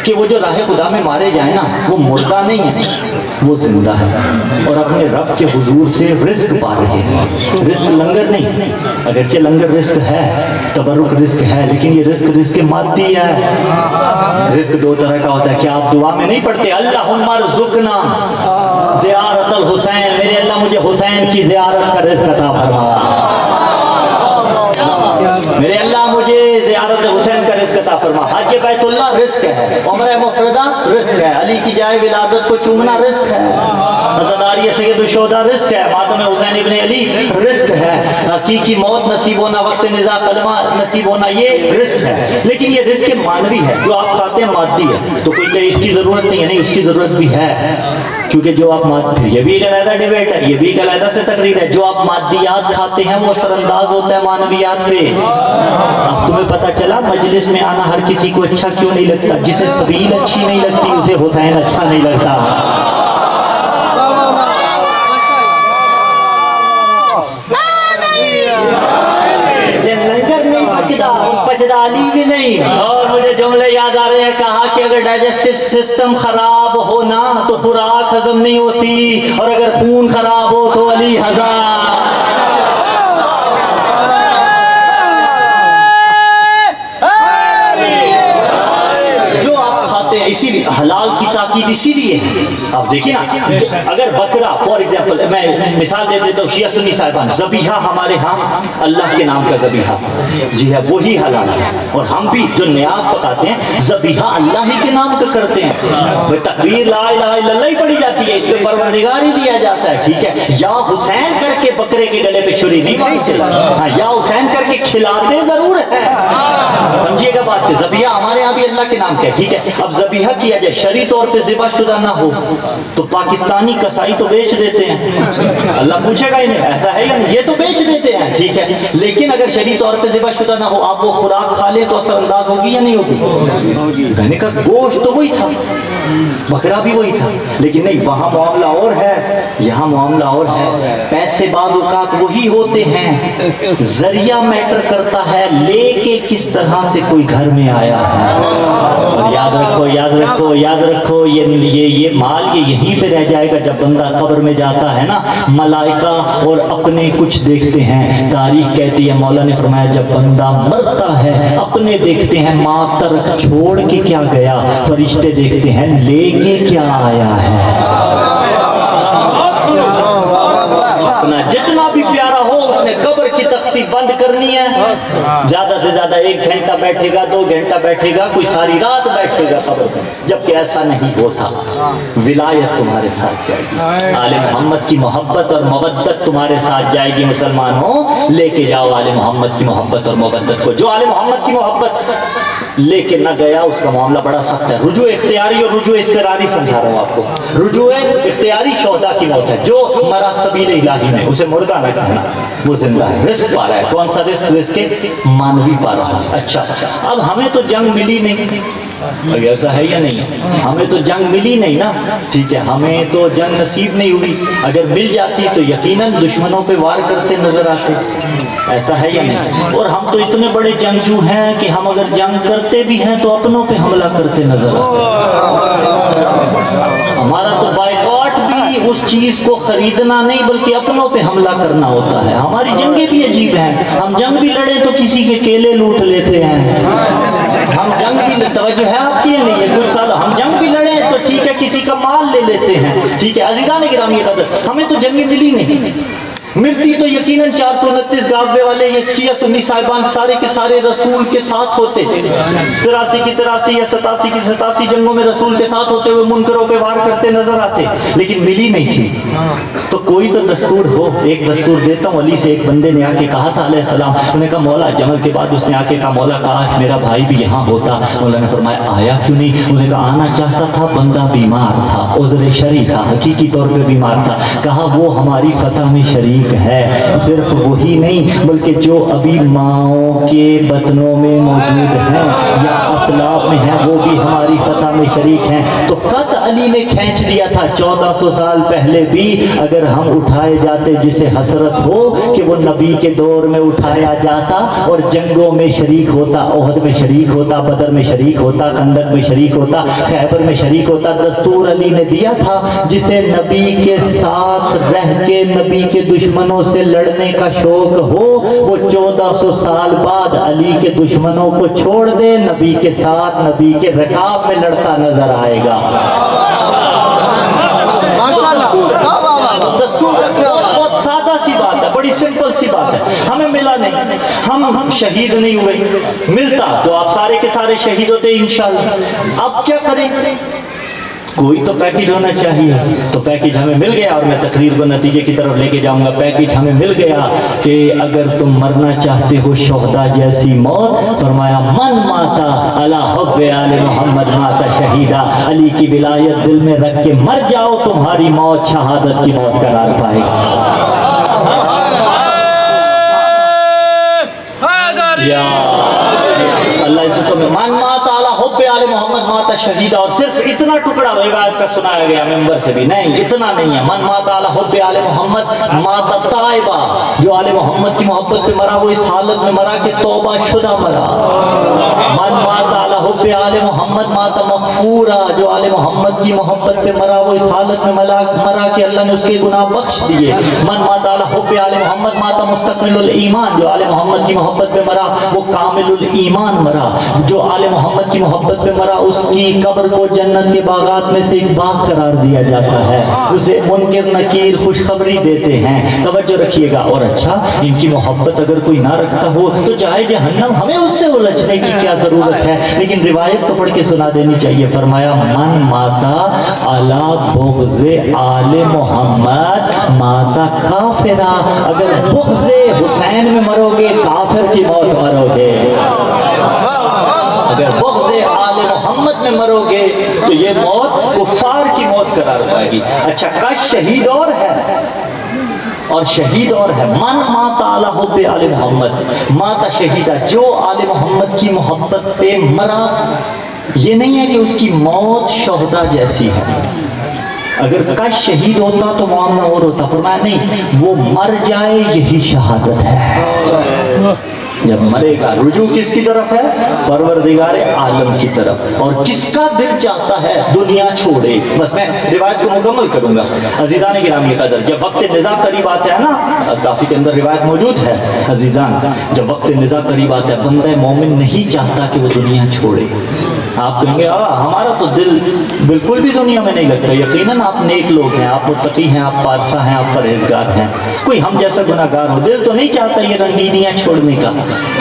Speaker 1: کہ وہ جو راہ خدا میں مارے جائیں نا وہ مردہ نہیں ہے, وہ زندہ ہے اور اپنے رب کے حضور سے رزق پا رہے ہیں. رزق لنگر نہیں, اگرچہ لنگر رزق ہے, تبرک رزق ہے, لیکن یہ رزق مادی ہے. رزق 2 طرح کا ہوتا ہے. کیا آپ دعا میں نہیں پڑھتے اللہم ارزقنا زیارت الحسین, میرے اللہ مجھے حسین کی زیارت کا رزق عطا فرما, میرے اللہ مجھے زیارت حسین کا رزق عطا فرما. حج بیت اللہ رزق ہے, عمرہ مفردہ رزق ہے, علی کی جائے ولادت کو چومنا رزق ہے, عزاداری سید الشہداء رزق ہے, ماتم حسین ابن علی رزق ہے, حقیقی موت نصیب ہونا, وقت نزاع کلمہ نصیب ہونا, یہ رزق ہے. لیکن یہ رزق معنوی ہے, جو آپ کھاتے ہیں مادی ہے. تو کوئی کہ اس کی ضرورت نہیں ہے, نہیں اس کی ضرورت بھی ہے, کیونکہ جو آپ یہ بھی ایک علیحدہ ڈیبیٹ ہے, یہ بھی ایک علیحدہ سے تقریر ہے. جو آپ مادیات کھاتے ہیں وہ اثر انداز ہوتا ہے معنویات پہ. اب تمہیں پتہ چلا مجلس میں آنا ہر کسی کو اچھا کیوں نہیں لگتا. جسے سبیل اچھی نہیں لگتی اسے حسین اچھا نہیں لگتا. لنگر نہیں پچدا علی بھی نہیں. اور مجھے جملے یاد آ رہے ہیں, کہا کہ اگر ڈائجسٹو سسٹم خراب ہونا تو خوراک ہضم نہیں ہوتی, اور اگر خون خراب ہو تو علی ہزار. اسی لیے حلال کی طاقت تاکید اسی لیے ہے. آپ دیکھیں نا, اگر بکرا فار ایگزامپل میں مثال دے دیتا ہوں, شیعہ سنی صاحبان, ذبیحہ ہمارے ہاں اللہ کے نام کا ذبیحہ جی ہے وہی حلال ہے, اور ہم بھی جو نیاز پکاتے ہیں ذبیحہ اللہ ہی کے نام کا کرتے ہیں. وہ تکبیر لا الہ الا اللہ ہی پڑھی جاتی ہے, اس پہ پروردگار ہی دیا جاتا ہے, ٹھیک ہے. یا حسین کر کے بکرے کے گلے پہ چھری نہیں مارتے, ہاں یا حسین کر کے کھلاتے ضرور ہیں, سمجھیے گا بات. ذبیحہ ہمارے یہاں بھی اللہ کے نام کا ہے, ٹھیک ہے. اب ذبیحہ کیا جائے شرعی طور پہ ذبح شدہ نہ ہو تو پاکستانی کسائی تو بیچ دیتے ہیں, اللہ پوچھے گا انہیں ایسا ہے یا نہیں, یہ تو بیچ دیتے ہیں, ٹھیک ہے. لیکن اگر شرعی طور پہ ذبح شدہ نہ ہو, آپ وہ خوراک کھا لیں تو اثر انداز ہوگی یا نہیں ہوگی؟ میں نے کہا گوشت تو وہی تھا, بکرا بھی وہی تھا, لیکن نہیں, وہاں معاملہ اور ہے, یہاں معاملہ اور ہے. پیسے بعض اوقات وہی ہوتے ہیں, ذریعہ میٹر کرتا ہے, لے کے کس طرح سے کوئی گھر میں آیا ہے. اور یاد رکھو یاد رکھو یاد رکھو, یہ مال یہ یہیں پہ رہ جائے گا. جب بندہ قبر میں جاتا ہے نا, ملائکہ اور اپنے کچھ دیکھتے ہیں. تاریخ کہتی ہے, مولا نے فرمایا جب بندہ مرتا ہے اپنے دیکھتے ہیں, ماں ترک چھوڑ کے کیا گیا, فرشتے دیکھتے ہیں لے کے کیا آیا ہے. اپنا جتنا بھی پیارا ہو اس نے قبر کی تختی بند کرنی ہے. زیادہ سے زیادہ 1 گھنٹہ بیٹھے گا, 2 گھنٹہ بیٹھے گا, کوئی ساری رات بیٹھے گا قبر پر, جبکہ ایسا نہیں ہوتا. ولایت تمہارے ساتھ جائے گی, آل محمد کی محبت اور مودت تمہارے ساتھ جائے گی. مسلمانوں لے کے جاؤ آل محمد کی محبت اور مودت کو. جو آل محمد کی محبت لے کے نہ گیا اس کا معاملہ بڑا سخت ہے. رجوع اختیاری اور رجوع اضطراری سمجھا رہا ہوں آپ کو. رجوع اختیاری شہداء کی موت ہے, جو مرا سبیل الہی میں, اسے مردہ نہ کہنا, وہ زندہ ہے, رزق پا رہا ہے. کون سا رزق؟ رزق مانوی پا رہا ہے. اچھا, اب ہمیں تو جنگ ملی نہیں, ایسا ہے یا نہیں ہے؟ ہمیں تو جنگ ملی نہیں نا, ٹھیک ہے, ہمیں تو جنگ نصیب نہیں ہوئی. اگر مل جاتی تو یقیناً دشمنوں پہ وار کرتے نظر آتے, ایسا ہے یا نہیں؟ اور ہم تو اتنے بڑے جنگجو ہیں کہ ہم اگر جنگ کرتے بھی ہیں تو اپنوں پہ حملہ کرتے نظر آتے. ہمارا تو بائیکاٹ بھی اس چیز کو خریدنا نہیں بلکہ اپنوں پہ حملہ کرنا ہوتا ہے. ہماری جنگیں بھی عجیب ہیں, ہم جنگ بھی لڑیں تو کسی کے کیلے لوٹ لیتے ہیں. ہم جنگ بھی, توجہ ہے آپ کی نہیں ہے, کچھ سال ہم جنگ بھی لڑیں تو ٹھیک ہے کسی کا مال لے لیتے ہیں, ٹھیک ہے. عزیزان گرامی قدر, ہمیں تو جنگیں ملی نہیں. ملتی تو یقیناً 429 غازوے والے یہ شیعہ سنی صاحبان سارے کے سارے رسول کے ساتھ ہوتے. 83 کی 83 یا 87 کی 87 جنگوں میں رسول کے ساتھ ہوتے ہوئے منکروں پہ وار کرتے نظر آتے, لیکن ملی نہیں تھی. تو کوئی تو دستور ہو. ایک دستور دیتا ہوں, علی سے ایک بندے نے آ کے کہا تھا علیہ السلام, انہوں نے کہا مولا, جمل کے بعد اس نے آ کے کہا مولا کاش میرا بھائی بھی یہاں ہوتا. مولا نے فرمایا آیا کیوں نہیں؟ اس نے کہا آنا چاہتا تھا, بندہ بیمار تھا, عذر شرعی تھا, حقیقی طور پہ بیمار تھا. کہا وہ ہماری فتح میں شریک ہے, صرف وہی نہیں بلکہ جو ابھی ماؤں کے بطنوں میں موجود ہیں یا اسلاف میں ہیں وہ بھی ہماری فتح میں شریک ہیں. تو خط علی نے کھینچ دیا تھا 1400 سال پہلے بھی. اگر ہم اٹھائے جاتے, جسے حسرت ہو کہ وہ نبی کے دور میں اٹھایا جاتا اور جنگوں میں شریک ہوتا, احد میں شریک ہوتا, بدر میں شریک ہوتا, خندق میں شریک ہوتا, خیبر میں شریک ہوتا. دستور علی نے دیا تھا, جسے نبی کے ساتھ رہ کے نبی کے دشمنوں سے لڑنے کا شوق ہو وہ 1400 سال بعد علی کے دشمنوں کو چھوڑ دے, نبی کے ساتھ نبی کے رکاب میں لڑتا نظر آئے گا. دستور بہت سادہ سی بات ہے, بڑی سمپل سی بات ہے. ہمیں ملا نہیں, ہم شہید نہیں ہوئے. ملتا تو آپ سارے کے سارے شہید ہوتے انشاءاللہ. اب کیا کریں؟ کوئی تو پیکیج ہونا چاہیے. تو پیکیج ہمیں مل گیا, اور میں تقریر کو نتیجے کی طرف لے کے جاؤں گا. پیکیج ہمیں مل گیا کہ اگر تم مرنا چاہتے ہو شہداء جیسی موت, فرمایا من ماتا علی حب آل محمد ماتا شہیدہ. علی کی ولایت دل میں رکھ کے مر جاؤ, تمہاری موت شہادت کی موت قرار پائے گا. یا اللہ عزتوں میں من ماتا علی حب آل محمد ماتا شہیدہ. اور صرف اتنا ٹکڑا روایت کا سنایا گیا ممبر سے بھی, نہیں اتنا نہیں ہے. من ماتا علی حب آل محمد ماتا تائبہ, جو آل محمد کی محبت پہ مرا وہ اس حالت میں مرا کہ توبہ شدہ مرا. من ماتا علی حب آل محمد ماتا مغفورا, جو آل محمد کی محبت پہ مرا وہ اس حالت میں مرا کہ اللہ نے اس کے گناہ بخش دیے. من ماتا علی حب آل محمد ماتا مستکمل الایمان, جو آل محمد کی محبت پہ مرا وہ کامل الایمان مرا. جو آل محمد کی محبت محبت میں مرا اس کی قبر کو جنت کے باغات میں سے ایک باغ قرار دیا جاتا ہے، اسے منکر نکیر خوشخبری دیتے ہیں۔ توجہ رکھیے گا۔ اور اچھا، ان کی محبت اگر کوئی نہ رکھتا ہو تو چاہے جہنم، ہمیں اس سے الجھنے کی کیا ضرورت ہے؟ لیکن روایت تو پڑھ کے سنا دینی چاہیے۔ فرمایا من ماتا علی بغض آل محمد ماتا کافرا، اگر بغض حسین میں مرو گے کافر کی موت مرو گے، اگر بغض آل محمد میں مرو گے تو یہ موت کفار کی موت قرار پائے گی۔ اچھا، کش شہید اور ہے اور شہید اور ہے۔ من ماتا علی حب آل محمد ماتا شہیدہ، جو آل محمد کی محبت پہ مرا، یہ نہیں ہے کہ اس کی موت شہداء جیسی ہے۔ اگر کش شہید ہوتا تو معاملہ اور ہوتا، فرمایا نہیں، وہ مر جائے یہی شہادت ہے۔ جب مرے گا رجوع کس کی طرف ہے؟ پروردگار عالم کی طرف۔ اور کس کا دل چاہتا ہے دنیا چھوڑے؟ بس میں روایت کو مکمل کروں گا۔ عزیزان گرامی قدر، جب وقت نزاع قریب آتا ہے نا، کافی کے اندر روایت موجود ہے عزیزان، جب وقت نزاع قریب آتا ہے بندہ مومن نہیں چاہتا کہ وہ دنیا چھوڑے۔ آپ کہیں گے ہمارا تو دل بالکل بھی دنیا میں نہیں لگتا۔ یقیناً آپ نیک لوگ ہیں، آپ متقی ہیں، آپ پارسا ہیں، آپ پرہیزگار ہیں، کوئی ہم جیسا گناہگار ہو دل تو نہیں چاہتا یہ رنگینیاں چھوڑنے کا۔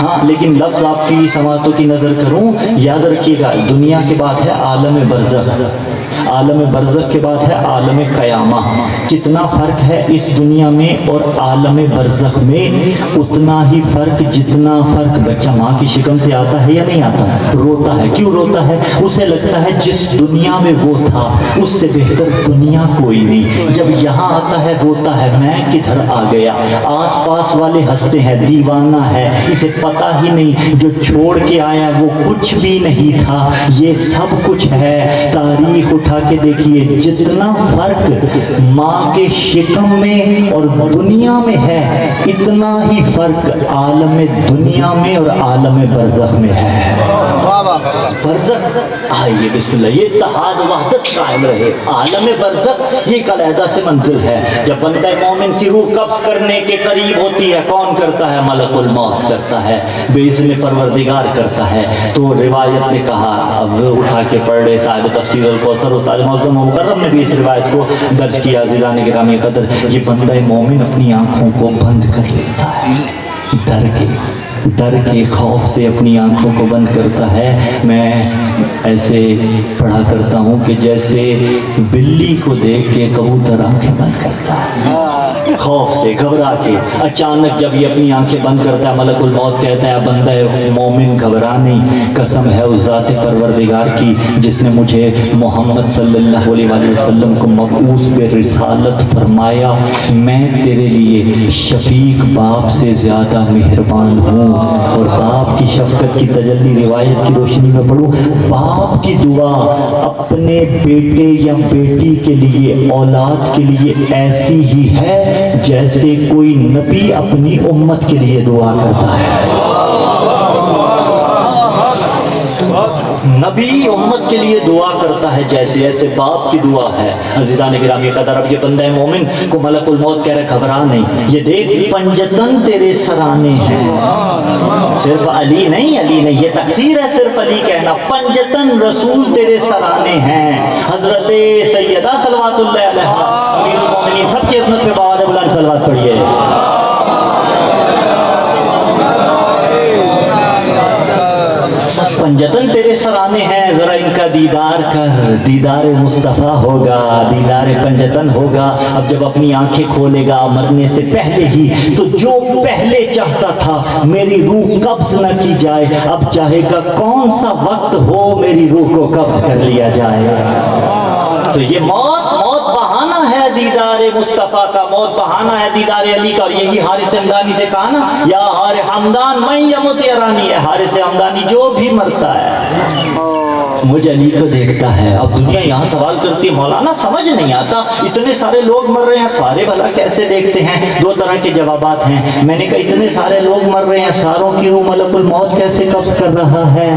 Speaker 1: ہاں، لیکن لفظ آپ کی سماعتوں کی نظر کروں، یاد رکھیے گا، دنیا کے بعد ہے عالم برزخ، عالم برزخ کے بعد ہے عالم قیامہ۔ کتنا فرق ہے اس دنیا میں اور عالم برزخ میں؟ اتنا ہی فرق جتنا فرق بچہ ماں کی شکم سے آتا ہے یا نہیں آتا، روتا ہے۔ کیوں روتا ہے؟ اسے لگتا ہے جس دنیا میں وہ تھا اس سے بہتر دنیا کوئی نہیں۔ جب یہاں آتا ہے روتا ہے، میں کدھر آ گیا، آس پاس والے ہنستے ہیں، دیوانہ ہے، اسے پتہ ہی نہیں جو چھوڑ کے آیا وہ کچھ بھی نہیں تھا، یہ سب کچھ ہے۔ تاریخ اٹھا کے دیکھیے، جتنا فرق ماں کے شکم میں اور دنیا میں ہے، اتنا ہی فرق عالم دنیا میں اور عالم برزخ میں ہے۔ برزخ، آئیے بسم اللہ، یہ اتحاد وحدت قائم رہے۔ عالم برزخ یہ ایک علیحدہ سے منزل ہے۔ جب بندہ مومن کی روح قبض کرنے کے قریب ہوتی ہے، کون کرتا ہے؟ ملک الموت کرتا ہے، باذن پروردگار کرتا ہے۔ تو روایت نے کہا، اب اٹھا کے پڑھ رہے صاحب تفسیر الکوثر استاد معظم مکرم نے بھی اس روایت کو درج کیا۔ عزیزان گرامی قدر، یہ بندہ مومن اپنی آنکھوں کو بند کر لیتا ہے، ڈر کے خوف سے اپنی آنکھوں کو بند کرتا ہے۔ میں ایسے پڑھا کرتا ہوں کہ جیسے بلی کو دیکھ کے کبوتر آنکھیں بند کرتا ہے، خوف سے گھبرا کے۔ اچانک جب یہ اپنی آنکھیں بند کرتا ہے، ملک الموت کہتا ہے بندہ مومن گھبرا نہیں، قسم ہے اس ذات پروردگار کی جس نے مجھے محمد صلی اللہ علیہ وسلم کو مبعوث بے رسالت فرمایا، میں تیرے لیے شفیق باپ سے زیادہ مہربان ہوں۔ اور باپ کی شفقت کی تجلی روایت کی روشنی میں پڑھوں، باپ کی دعا اپنے بیٹے یا بیٹی کے لیے، اولاد کے لیے ایسی ہی ہے جیسے کوئی نبی اپنی امت کے لیے دعا کرتا ہے۔ نبی امت کے لیے دعا کرتا ہے جیسے، ایسے باپ کی دعا ہے۔ عزیزان گرامی قدر، اب یہ بندہ مومن کو ملک الموت کہہ رہا ہے گھبرا نہیں، یہ دیکھ پنجتن تیرے سرانے ہیں۔ صرف علی نہیں، یہ تقصیر ہے صرف علی کہنا، پنجتن رسول تیرے سرانے ہیں۔ حضرت سیدہ صلوات اللہ علیہ امیر المومنین، سب کی عظمت پہ باوجہ بلند صلوات پڑھیے۔ پنجتن تیرے سرانے ہیں، ذرا ان کا دیدار کر، دیدار مصطفیٰ ہوگا، دیدار پنجتن ہوگا۔ اب جب اپنی آنکھیں کھولے گا مرنے سے پہلے ہی، تو جو پہلے چاہتا تھا میری روح قبض نہ کی جائے، اب چاہے گا کون سا وقت ہو میری روح کو قبض کر لیا جائے۔ تو یہ موت بہانہ ہے دیدار مصطفیٰ کا، موت بہانہ ہے دیدار علی کا۔ اور یہی حارث ہمدانی سے کہا نا، یا حار حمدان من یمت یرانی ہے، حارث ہمدانی جو بھی مرتا ہے مجھ علی کو دیکھتا ہے. اب دنیا یہاں سوال کرتی ہے مولانا سمجھ نہیں آتا اتنے سارے لوگ مر رہے ہیں سارے بھلا کیسے دیکھتے ہیں؟ دو طرح کے جوابات ہیں. میں نے کہا اتنے سارے لوگ مر رہے ہیں ساروں کی روح ملک الموت کیسے قبض کر رہا ہے؟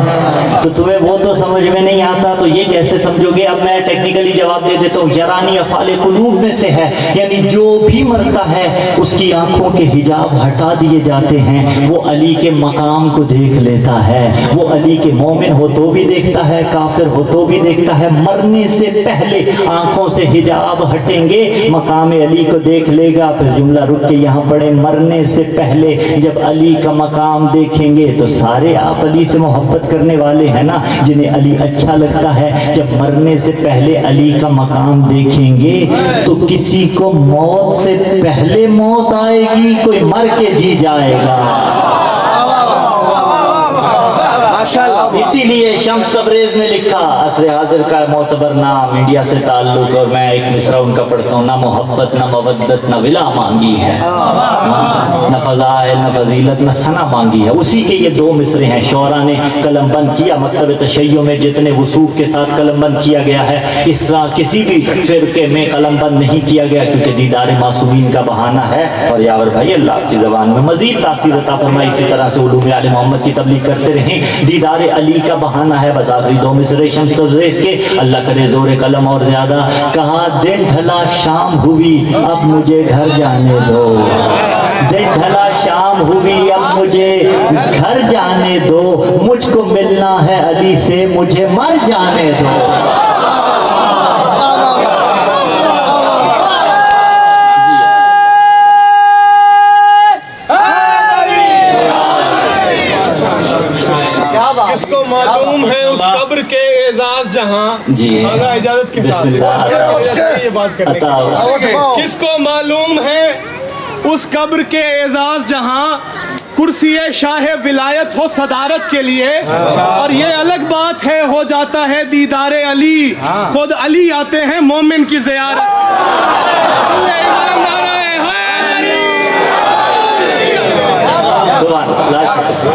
Speaker 1: تو تمہیں وہ تو سمجھ میں نہیں آتا تو یہ کیسے سمجھو گے؟ اب میں ٹیکنیکلی جواب دے دیتا ہوں. یرانی افعال قلوب میں سے ہے، یعنی جو بھی مرتا ہے اس کی آنکھوں کے حجاب ہٹا دیے جاتے ہیں. وہ علی کے مقام کو دیکھ لیتا ہے. وہ علی کے مومن ہو تو بھی دیکھتا ہے، کافر ہو تو بھی دیکھتا ہے. مرنے سے پہلے آنکھوں سے حجاب ہٹیں گے، مقام علی کو دیکھ لے گا. پھر جملہ رک کے یہاں پڑھیں، مرنے سے پہلے جب علی کا مقام دیکھیں گے تو سارے آپ علی سے محبت کرنے والے ہیں نا، جنہیں علی اچھا لگتا ہے. جب مرنے سے پہلے علی کا مقام دیکھیں گے تو کسی کو موت سے پہلے موت آئے گی، کوئی مر کے جی جائے گا. اسی لیے شمس تبریز نے لکھا، عصر حاضر کا معتبر نام انڈیا سے تعلق، اور میں ایک مصرع ان کا پڑھتا ہوں. نہ محبت نہ مودت نہ ولا مانگی ہے، نہ فضائل نہ فضیلت نہ ثنا مانگی ہے. اسی کے یہ دو مصرے ہیں. شعراء نے قلم بند کیا مکتب تشیع میں جتنے وثوق کے ساتھ قلم بند کیا گیا ہے، اس طرح کسی بھی فرقے میں قلم بند نہیں کیا گیا، کیونکہ دیدار معصومین کا بہانہ ہے. اور یاور بھائی اللہ آپ کی زبان میں مزید تاثیر عطا فرمائے، اسی طرح سے علوم آل محمد کی تبلیغ کرتے رہیں. دیدار علی کا بہانہ ہے. بس آخری دو مصرے شمس تبریز کے، اللہ کرے زور قلم اور زیادہ. کہا دن ڈھلا شام ہوئی اب مجھے گھر جانے دو، دن ڈھلا شام ہوئی اب مجھے گھر جانے دو، مجھ کو ملنا ہے علی سے مجھے مر جانے دو.
Speaker 3: کس کو معلوم ہے اس قبر کے اعزاز جہاں؟
Speaker 1: جی
Speaker 3: اجازت کے ساتھ یہ بات کرنے کس کو معلوم ہے اس قبر کے اعزاز جہاں کرسی شاہ ولایت ہو صدارت کے لیے؟ اور یہ الگ بات ہے ہو جاتا ہے دیدار علی، خود علی آتے ہیں مومن کی زیارت.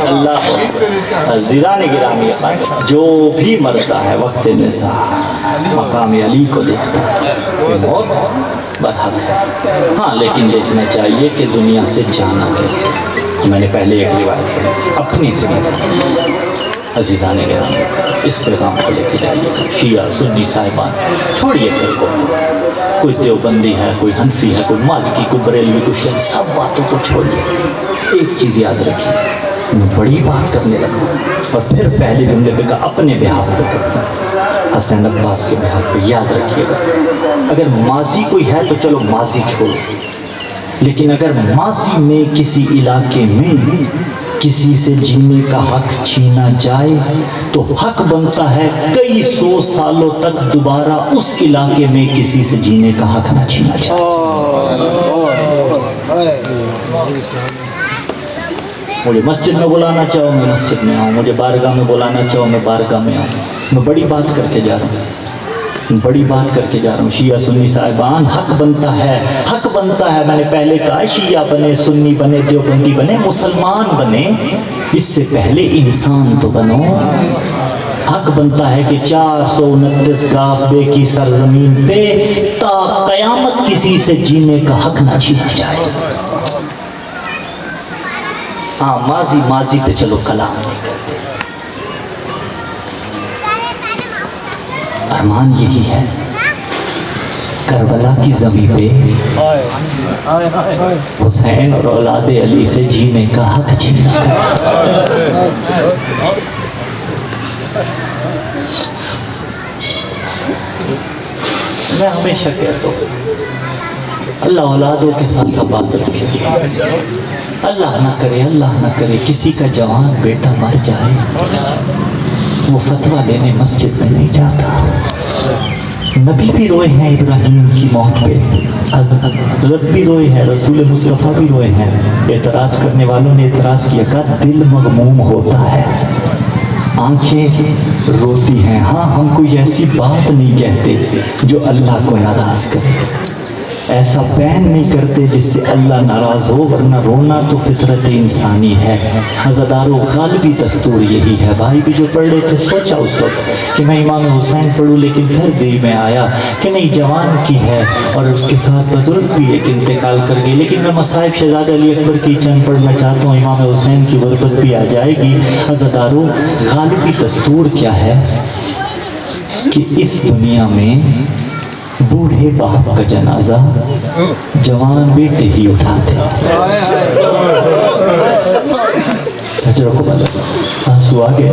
Speaker 1: اللہ عزیزان گرامی، جو بھی مرتا ہے وقت نساء مقام علی کو دیکھتا ہے. یہ موت برحق ہے، ہاں لیکن دیکھنا چاہیے کہ دنیا سے جانا کیسے. میں نے پہلے ایک روایت پڑھی اپنی زندگی. عزیزان گرامی اس پیغام کو لے کے جائیے. شیعہ سنی صاحبان چھوڑیے فرقوں کو، کوئی دیوبندی ہے کوئی حنفی ہے کوئی مالکی کوئی بریلوی کوئی شیعہ، سب باتوں کو چھوڑیے. ایک چیز یاد رکھیے، میں بڑی بات کرنے لگا اور پھر پہلے جملے پہ کہا اپنے بہاف پہ کرتا ہوں، حسین عباس کے بہاف پہ. یاد رکھیے گا اگر ماضی کوئی ہے تو چلو ماضی چھوڑو، لیکن اگر ماضی میں کسی علاقے میں کسی سے جینے کا حق چھینا جائے تو حق بنتا ہے کئی سو سالوں تک دوبارہ اس علاقے میں کسی سے جینے کا حق نہ چھینا جائے. مجھے مسجد میں بلانا چاہو میں مسجد میں آؤں، مجھے بارگاہ میں بلانا چاہو میں بارگاہ میں آؤں. میں بڑی بات کر کے جا رہا ہوں، بڑی بات کر کے جا رہا ہوں. شیعہ سنی صاحبان حق بنتا ہے، حق بنتا ہے. میں نے پہلے کہا شیعہ بنے سنی بنے دیوبندی بنے مسلمان بنے، اس سے پہلے انسان تو بنو. حق بنتا ہے کہ 429 گاہ بے کی سرزمین پہ تا قیامت کسی سے جینے کا حق نہ چھینا جائے. ہاں ماضی پہ چلو کلام نہیں کرتے. ارمان یہی ہے کربلا کی زمین پہ حسین اور اولاد علی سے جینے کا حق چھینا ہے. میں ہمیشہ کہتا ہوں اللہ اولادوں کے ساتھ بات رکھے. اللہ نہ کرے کسی کا جوان بیٹا مر جائے وہ فتویٰ لینے مسجد میں نہیں جاتا. نبی بھی روئے ہیں ابراہیم کی موت پہ، حضرت بھی روئے ہیں، رسول مصطفیٰ بھی روئے ہیں. اعتراض کرنے والوں نے اعتراض کیا، کہا دل مغموم ہوتا ہے، آنکھیں روتی ہیں. ہاں ہم کوئی ایسی بات نہیں کہتے جو اللہ کو ناراض کرے. ایسا بیان نہیں کرتے جس سے اللہ ناراض ہو، ورنہ رونا تو فطرت انسانی ہے۔ عزادارو غالبی دستور یہی ہے۔ بھائی بھی جو پڑھ رہے تھے سوچا اس وقت کہ میں امام حسین پڑھوں، لیکن پھر دل میں آیا کہ نہیں، جوان کی ہے اور اس کے ساتھ بزرگ بھی ایک انتقال کر گئی، لیکن میں مصائب شہزادہ علی اکبر کی چند پڑھنا چاہتا ہوں، امام حسین کی غربت بھی آ جائے گی۔ عزادارو غالبی دستور کیا ہے کہ اس دنیا میں بوڑھے باپ کا جنازہ جوان بیٹے ہی اٹھاتے ہیں۔ آنسو آگے،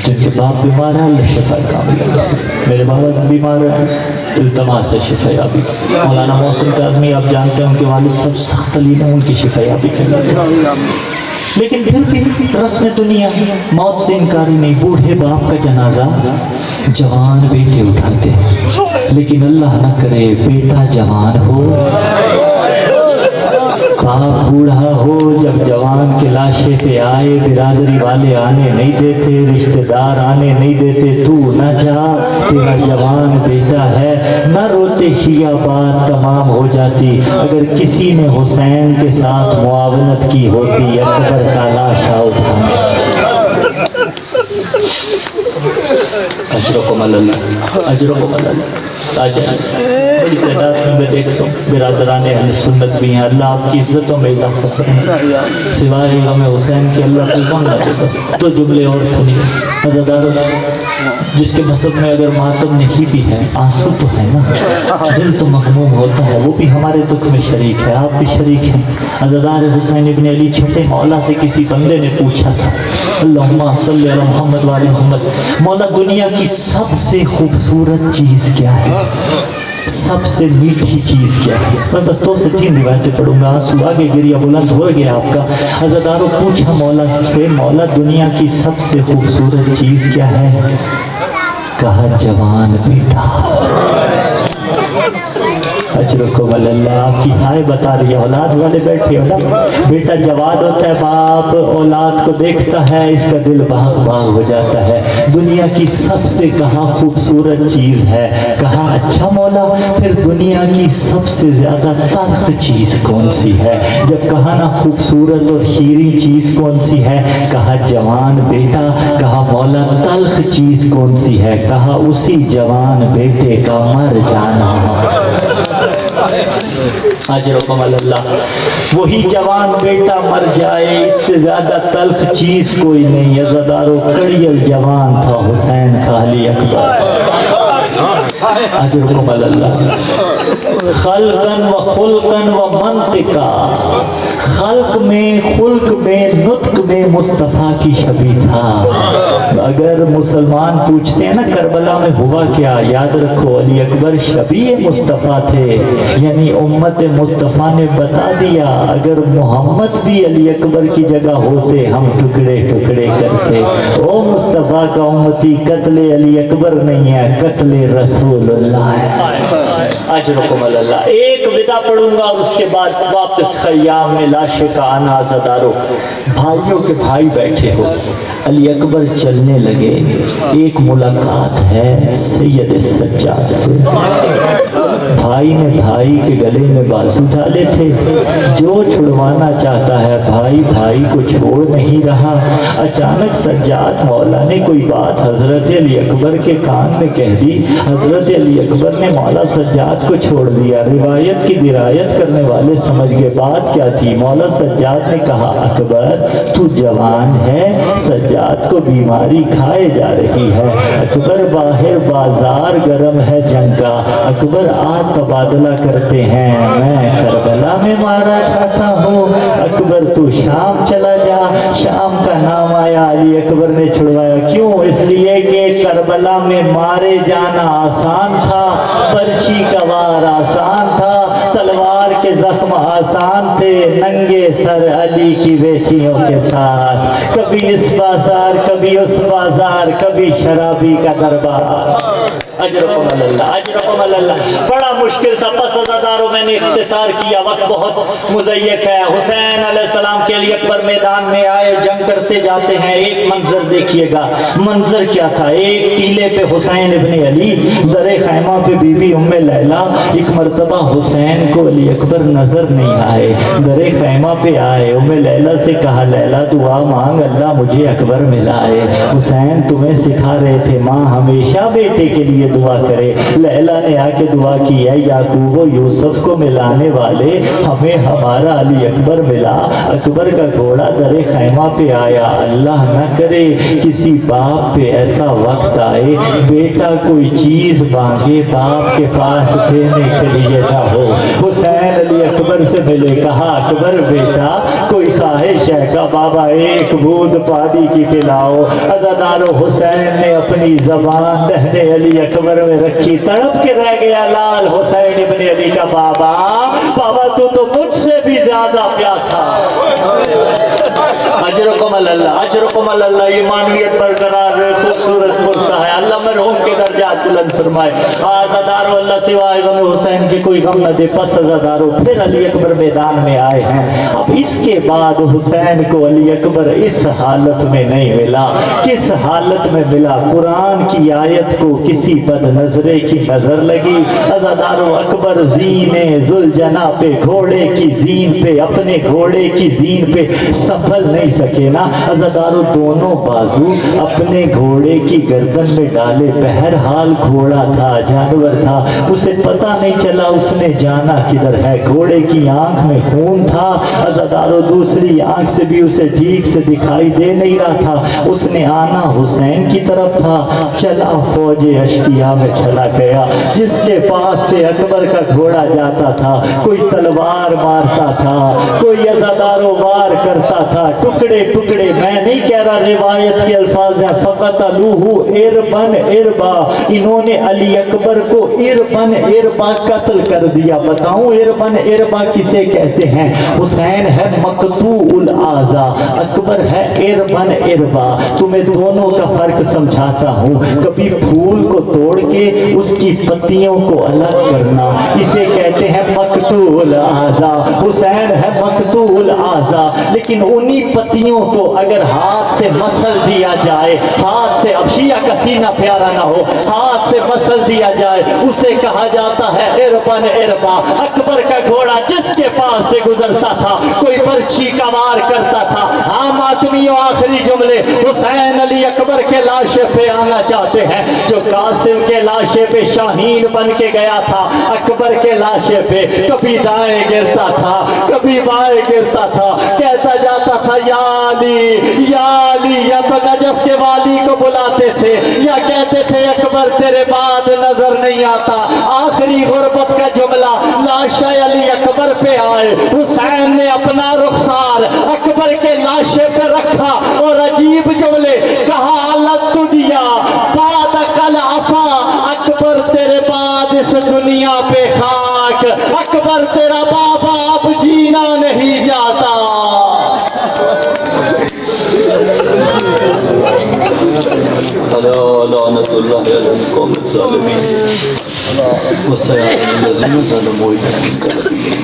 Speaker 1: جن کے باپ بیمار ہیں اللہ شفا کامل، میرے بابا بیمار ہیں التماس ہے شفا یابی۔ مولانا محسن کاظمی آپ جانتے ہیں ان کے والد صاحب سخت علی ہیں، ان کی شفا یابی کر لیتے ہیں، لیکن پھر بھی رسم دنیا موت سے انکاری نہیں۔ بوڑھے باپ کا جنازہ جوان بیٹے اٹھاتے ہیں، لیکن اللہ نہ کرے بیٹا جوان ہو، باپ بوڑھا ہو، جب جوان کے لاشے پہ آئے، برادری والے آنے نہیں دیتے، رشتہ دار آنے نہیں دیتے، تو نہ جا، تیرا جوان بیٹا ہے، نہ روتے شیعہ بات تمام ہو جاتی اگر کسی نے حسین کے ساتھ معاونت کی ہوتی اکبر کا لاشا اٹھانے۔ اجرکم اللہ، اجرکم اللہ۔ آ جائیں، بڑی تعداد میں دیکھتا ہوں برادران اہل سنت بھی ہیں، اللہ آپ کی عزتوں میں اضافہ کریں، سوائے غم حسین کے اللہ کو غم نہ دے۔ بس دو جملے اور سنیے عزادارو، جس کے مذہب میں اگر ماتم نہیں بھی ہے، آنسو تو ہے نا، دل تو مغموم ہوتا ہے، وہ بھی ہمارے دکھ میں شریک ہے، آپ بھی شریک ہیں۔ عزادار حسین ابن علی چھٹے مولا سے کسی بندے نے پوچھا تھا، اللہم صلی علی محمد وعلی محمد، مولا دنیا کی سب سے خوبصورت چیز کیا ہے، سب سے میٹھی چیز کیا ہے؟ میں بس 2 سے 3 روایتیں پڑھوں گا، آنسو آگے گریہ بلند ہو گیا آپ کا۔ عزادارو پوچھا مولا سے، مولا دنیا کی سب سے خوبصورت چیز کیا ہے؟ کہا جوان بیٹا۔ اجرکم اللہ، آپ کی ہائے بتا رہی ہے، اولاد والے بیٹھے ہو نا، بیٹا جوان ہوتا ہے، باپ اولاد کو دیکھتا ہے، اس کا دل باغ باغ ہو جاتا ہے۔ دنیا کی سب سے کہا خوبصورت چیز ہے، کہا اچھا مولا پھر دنیا کی سب سے زیادہ تلخ چیز کون سی ہے؟ جب کہا نا خوبصورت اور شیریں چیز کون سی ہے، کہا جوان بیٹا، کہا مولا تلخ چیز کون سی ہے؟ کہا اسی جوان بیٹے کا مر جانا۔ اجرکم اللہ، وہی جوان بیٹا مر جائے، اس سے زیادہ تلخ چیز کوئی نہیں۔ عزادارو کڑیل جوان تھا حسین کا علی اکبر۔ اجرکم اللہ، خلقاً و خلقاً و منطقا، خلق میں خلق میں نطق میں مصطفیٰ کی شبیہ تھا۔ اگر مسلمان پوچھتے ہیں نا کربلا میں ہوا کیا، یاد رکھو علی اکبر شبیہ مصطفیٰ تھے، یعنی امت مصطفیٰ نے بتا دیا اگر محمد بھی علی اکبر کی جگہ ہوتے ہم ٹکڑے ٹکڑے کرتے۔ او مصطفیٰ کا امتی، قتل علی اکبر نہیں ہے، قتل رسول اللہ ہے۔ اجرکم اللہ، ایک ودا پڑھوں گا اور اس کے بعد واپس خیام میں لاشے کا آنا۔ عزادارو بھائیوں کے بھائی بیٹھے ہو، علی اکبر چلنے لگے، ایک ملاقات ہے سید سجاد سے۔ بھائی نے بھائی کے گلے میں بازو ڈالے تھے، جو چھڑوانا چاہتا ہے بھائی بھائی کو چھوڑ نہیں رہا۔ اچانک سجاد مولا نے کوئی بات حضرت علی اکبر کے کان میں کہہ دی، حضرت علی اکبر نے مولا سجاد کو چھوڑ دیا۔ روایت کی درایت کرنے والے سمجھ گئے بات کیا تھی۔ مولا سجاد نے کہا اکبر تو جوان ہے، سجاد کو بیماری کھائے جا رہی ہے، اکبر باہر بازار گرم ہے جنگ کا، اکبر تبادلہ کرتے ہیں، میں کربلا میں مارا جاتا ہوں، اکبر تو شام چلا جا۔ شام کا نام آیا، علی اکبر نے چھڑوایا، کیوں؟ اس لیے کہ کربلا میں مارے جانا آسان تھا، پرچی کا وار آسان تھا، تلوار کے زخم آسان تھے، ننگے سر علی کی بیٹیوں کے ساتھ، کبھی اس بازار کبھی اس بازار، کبھی شرابی کا دربار۔ اجرکم اللہ، اجرکم اللہ، بڑا مشکل تھا، بس بس عزاداروں میں نے اختصار کیا، وقت بہت مضیق ہے۔ حسین علیہ السلام کے علی اکبر میدان میں آئے، جنگ کرتے جاتے ہیں۔ ایک منظر دیکھیے گا، منظر کیا تھا؟ ایک ٹیلے پہ حسین ابن علی، در خیمہ پہ بی بی ام لیلا۔ ایک مرتبہ حسین کو علی اکبر نظر نہیں آئے، در خیمہ پہ آئے، ام لیلا سے کہا لیلا دعا مانگ اللہ مجھے اکبر ملائے۔ حسین تمہیں سکھا رہے تھے ماں ہمیشہ بیٹے کے لیے دعا کرے۔ لیلا نے آ کے دعا کی ہے یعقوب و یوسف کو ملانے والے، ہمیں ہمارا علی اکبر ملا۔ اکبر کا گھوڑا در خیمہ پہ آیا، اللہ نہ کرے کسی باپ پہ ایسا وقت آئے بیٹا کوئی چیز مانگے باپ کے پاس دینے کے لیے نہ ہو۔ حسین علی اکبر سے ملے، کہا اکبر بیٹا کوئی خواہش ہے کا بابا ایک بوند پانی کی پلاؤ۔ عزادارو حسین نے اپنی زبان دہنے علی اکبر میں رکھی، تڑپ کے رہ گیا لال حسین ابن علی کا بابا، بابا تو مجھ سے بھی زیادہ پیاسا۔ اجرکم اللہ، اجرکم اللہ، یہ معنویت برقرار رہے، خوبصورت پرسہ ہے، اللہ مرحوم کے درجات بلند فرمائے۔ عزادارو اللہ سوائے غم حسین کے کوئی غم نہ دے۔ پس عزادارو پھر علی اکبر میدان میں آئے ہیں۔ اب اس کے بعد حسین کو علی اکبر اس حالت میں نہیں ملا، کس حالت میں ملا؟ قرآن کی آیت کو کسی بد نظرے کی نظر لگی۔ عزادارو اکبر زین ذوالجناح پہ، گھوڑے کی زین پہ، اپنے گھوڑے کی زین پہ سنبھل نہیں سکے نا۔ عزادارو دونوں بازو اپنے گھوڑے کی گردن میں ڈالے، بہرحال گھوڑا تھا، جانور تھا، اسے پتہ نہیں چلا اس نے جانا کدھر ہے۔ گھوڑے کی آنکھ میں خون تھا، عزادارو دوسری آنکھ سے بھی اسے ٹھیک سے دکھائی دے نہیں رہا تھا۔ اس نے آنا حسین کی طرف تھا، چلا فوج اشکیا میں چلا گیا۔ جس کے پاس سے اکبر کا گھوڑا جاتا تھا، کوئی تلوار مارتا تھا، کوئی عزادارو وار کرتا تھا، ٹکڑے ٹکڑے، میں نہیں کہہ رہا، روایت کے الفاظ ہیں فقتلوہ اربن اربا، انہوں نے علی اکبر کو اربن اربا قتل کر دیا۔ بتاؤں اربن اربا کسے کہتے ہیں؟ حسین ہے مقطوع الاعضاء، اکبر ہے اربن اربا۔ تمہیں دونوں کا فرق سمجھاتا ہوں، کبھی پھول کو توڑ کے اس کی پتیوں کو الگ کرنا، اسے کہتے ہیں مقطوع الاعضاء۔ حسین ہے مقطوع الاعضاء، لیکن انہی پتیوں کو اگر ہاتھ سے مسل دیا جائے، ہاتھ سے، اب شیعہ کا سینہ پیارا نہ ہو، ہاتھ سے مسل دیا جائے، اسے کہا جاتا ہے اربن اربا۔ اکبر کا گھوڑا جس کے پاس سے گزرتا تھا، کوئی برچھی کا وار کرتا تھا۔ عام آدمیوں آخری جملے، حسین علی اکبر کے لاشے پہ آنا چاہتے ہیں، جو قاسم کے لاشے پہ شاہین بن کے گیا تھا، اکبر کے لاشے پہ کبھی دائیں گرتا تھا، کبھی بائیں گرتا تھا، کہتا جاتا تھا یا علی یا علی، یا تو نجف کے والی کو بلاتے تھے یا کہتے تھے اکبر تیرے بعد نظر نہیں آتا۔ آخری غربت کا جملہ لاشے علی اکبر پہ آئے، حسین نے اپنا رخسار اکبر کے لاشے پہ رکھا اور عجیب جملے کہا، لت دیا بعد کل عفا، اکبر تیرے بعد اس دنیا پہ خاک، اکبر تیرا بابا اب جینا نہیں جاتا۔ لعنت اللہ علی القوم الظالمین وسيعلم الذين ظلموا أيهم الكافرين۔